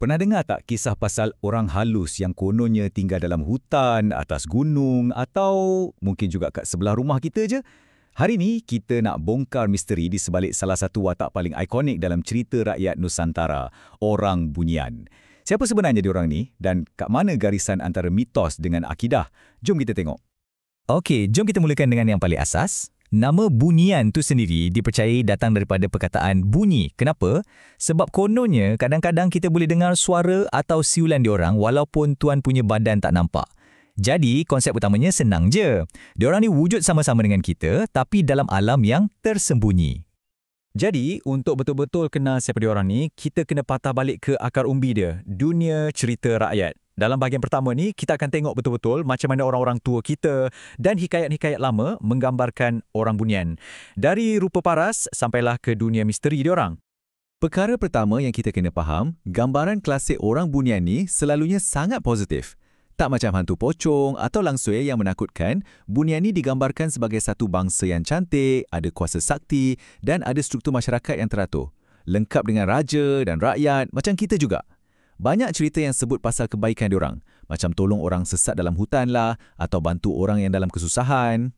Pernah dengar tak kisah pasal orang halus yang kononnya tinggal dalam hutan, atas gunung atau mungkin juga kat sebelah rumah kita je? Hari ni kita nak bongkar misteri di sebalik salah satu watak paling ikonik dalam cerita rakyat Nusantara, Orang Bunian. Siapa sebenarnya diorang ni dan kat mana garisan antara mitos dengan akidah? Jom kita tengok. Okey, jom kita mulakan dengan yang paling asas. Nama Bunian tu sendiri dipercayai datang daripada perkataan bunyi. Kenapa? Sebab kononnya kadang-kadang kita boleh dengar suara atau siulan diorang walaupun tuan punya badan tak nampak. Jadi konsep utamanya senang je. Diorang ni wujud sama-sama dengan kita tapi dalam alam yang tersembunyi. Jadi untuk betul-betul kenal siapa diorang ni, kita kena patah balik ke akar umbi dia, dunia cerita rakyat. Dalam bahagian pertama ni, kita akan tengok betul-betul macam mana orang-orang tua kita dan hikayat-hikayat lama menggambarkan Orang Bunian. Dari rupa paras sampailah ke dunia misteri diorang. Perkara pertama yang kita kena faham, gambaran klasik Orang Bunian ni selalunya sangat positif. Tak macam hantu pocong atau langsui yang menakutkan, Bunian ni digambarkan sebagai satu bangsa yang cantik, ada kuasa sakti dan ada struktur masyarakat yang teratur. Lengkap dengan raja dan rakyat macam kita juga. Banyak cerita yang sebut pasal kebaikan diorang, macam tolong orang sesat dalam hutan lah, atau bantu orang yang dalam kesusahan.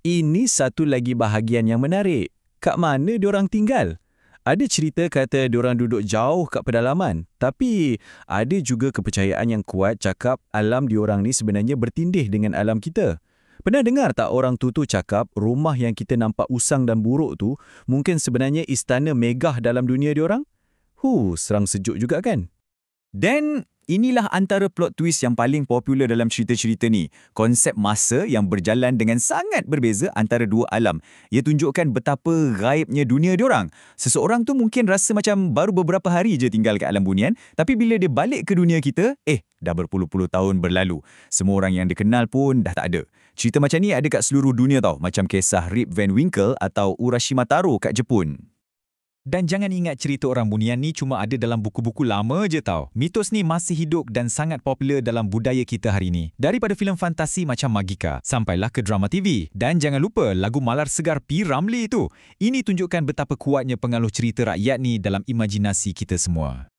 Ini satu lagi bahagian yang menarik. Kat mana diorang tinggal? Ada cerita kata diorang duduk jauh kat pedalaman, tapi ada juga kepercayaan yang kuat cakap alam diorang ni sebenarnya bertindih dengan alam kita. Pernah dengar tak orang tu cakap rumah yang kita nampak usang dan buruk tu mungkin sebenarnya istana megah dalam dunia diorang? Serang sejuk juga kan? Dan inilah antara plot twist yang paling popular dalam cerita-cerita ni. Konsep masa yang berjalan dengan sangat berbeza antara dua alam. Ia tunjukkan betapa gaibnya dunia diorang. Seseorang tu mungkin rasa macam baru beberapa hari je tinggal kat alam bunian, tapi bila dia balik ke dunia kita, dah berpuluh-puluh tahun berlalu. Semua orang yang dikenal pun dah tak ada. Cerita macam ni ada kat seluruh dunia tau, macam kisah Rip Van Winkle atau Urashima Taro kat Jepun. Dan jangan ingat cerita Orang Bunian ni cuma ada dalam buku-buku lama je tau. Mitos ni masih hidup dan sangat popular dalam budaya kita hari ni. Daripada filem fantasi macam Magika, sampailah ke drama TV. Dan jangan lupa lagu Malar Segar P. Ramlee tu. Ini tunjukkan betapa kuatnya pengaruh cerita rakyat ni dalam imajinasi kita semua.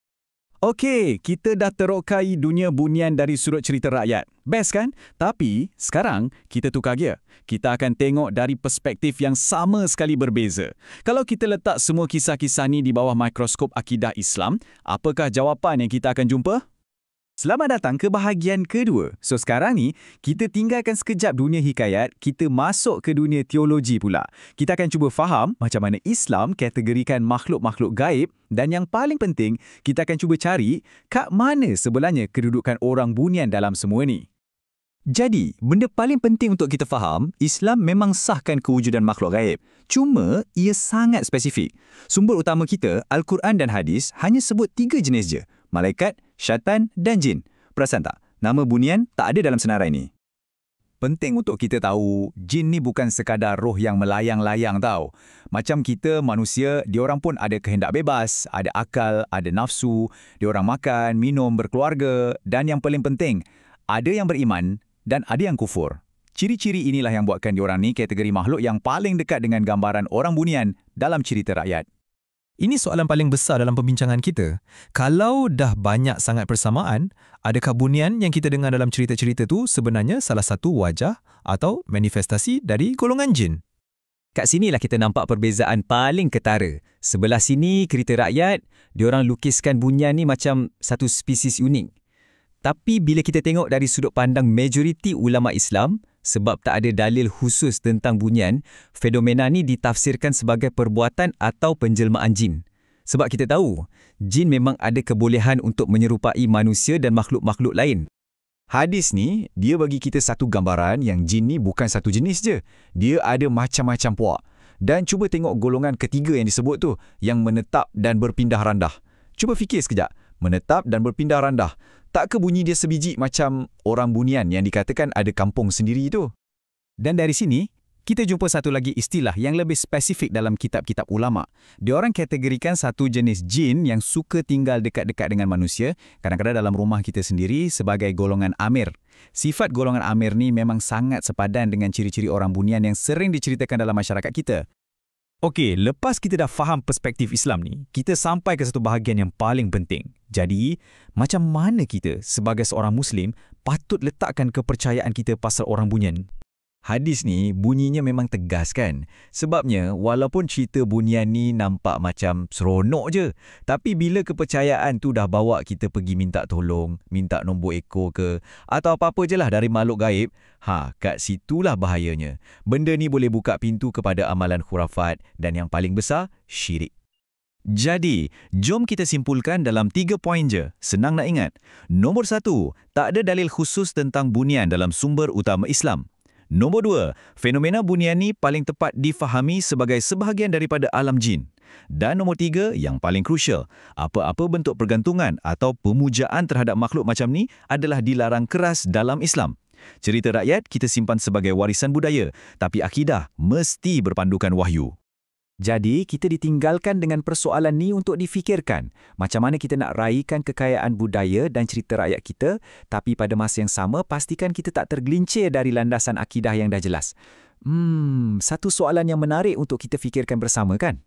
Okey, kita dah terokai dunia bunian dari sudut cerita rakyat. Best kan? Tapi sekarang kita tukar gear. Kita akan tengok dari perspektif yang sama sekali berbeza. Kalau kita letak semua kisah-kisah ni di bawah mikroskop akidah Islam, apakah jawapan yang kita akan jumpa? Selamat datang ke bahagian kedua. So sekarang ni, kita tinggalkan sekejap dunia hikayat, kita masuk ke dunia teologi pula. Kita akan cuba faham macam mana Islam kategorikan makhluk-makhluk gaib dan yang paling penting, kita akan cuba cari kat mana sebenarnya kedudukan Orang Bunian dalam semua ni. Jadi, benda paling penting untuk kita faham, Islam memang sahkan kewujudan makhluk gaib. Cuma, ia sangat spesifik. Sumber utama kita, Al-Quran dan Hadis, hanya sebut 3 jenis je. Malaikat, syaitan dan jin. Perasan tak? Nama Bunian tak ada dalam senarai ni. Penting untuk kita tahu, jin ni bukan sekadar roh yang melayang-layang tau. Macam kita manusia, diorang pun ada kehendak bebas, ada akal, ada nafsu, diorang makan, minum, berkeluarga dan yang paling penting, ada yang beriman dan ada yang kufur. Ciri-ciri inilah yang buatkan diorang ni kategori makhluk yang paling dekat dengan gambaran Orang Bunian dalam cerita rakyat. Ini soalan paling besar dalam perbincangan kita. Kalau dah banyak sangat persamaan, adakah bunian yang kita dengar dalam cerita-cerita tu sebenarnya salah satu wajah atau manifestasi dari golongan jin? Kat sinilah kita nampak perbezaan paling ketara. Sebelah sini cerita rakyat, diorang lukiskan bunian ni macam satu spesies unik. Tapi bila kita tengok dari sudut pandang majoriti ulama Islam, sebab tak ada dalil khusus tentang bunian, fenomena ni ditafsirkan sebagai perbuatan atau penjelmaan jin. Sebab kita tahu, jin memang ada kebolehan untuk menyerupai manusia dan makhluk-makhluk lain. Hadis ni, dia bagi kita satu gambaran yang jin ni bukan satu jenis je. Dia ada macam-macam puak. Dan cuba tengok golongan ketiga yang disebut tu, yang menetap dan berpindah randah. Cuba fikir sekejap, menetap dan berpindah randah. Tak ke bunyi dia sebiji macam Orang Bunian yang dikatakan ada kampung sendiri itu? Dan dari sini, kita jumpa satu lagi istilah yang lebih spesifik dalam kitab-kitab ulama. Diorang kategorikan satu jenis jin yang suka tinggal dekat-dekat dengan manusia, kadang-kadang dalam rumah kita sendiri sebagai golongan amir. Sifat golongan amir ni memang sangat sepadan dengan ciri-ciri Orang Bunian yang sering diceritakan dalam masyarakat kita. Okey, lepas kita dah faham perspektif Islam ni, kita sampai ke satu bahagian yang paling penting. Jadi, macam mana kita sebagai seorang Muslim patut letakkan kepercayaan kita pasal orang Bunyan? Hadis ni bunyinya memang tegas kan? Sebabnya walaupun cerita Bunyan ni nampak macam seronok je, tapi bila kepercayaan tu dah bawa kita pergi minta tolong, minta nombor ekor ke, atau apa-apa je lah dari makhluk gaib, kat situlah bahayanya. Benda ni boleh buka pintu kepada amalan khurafat dan yang paling besar, syirik. Jadi, jom kita simpulkan dalam 3 poin je. Senang nak ingat. Nombor 1, tak ada dalil khusus tentang Bunyan dalam sumber utama Islam. Nombor 2, fenomena Bunyan ni paling tepat difahami sebagai sebahagian daripada alam jin. Dan nombor 3, yang paling krusial, apa-apa bentuk pergantungan atau pemujaan terhadap makhluk macam ni adalah dilarang keras dalam Islam. Cerita rakyat kita simpan sebagai warisan budaya, tapi akidah mesti berpandukan wahyu. Jadi, kita ditinggalkan dengan persoalan ni untuk difikirkan. Macam mana kita nak raikan kekayaan budaya dan cerita rakyat kita, tapi pada masa yang sama pastikan kita tak tergelincir dari landasan akidah yang dah jelas. Satu soalan yang menarik untuk kita fikirkan bersama kan?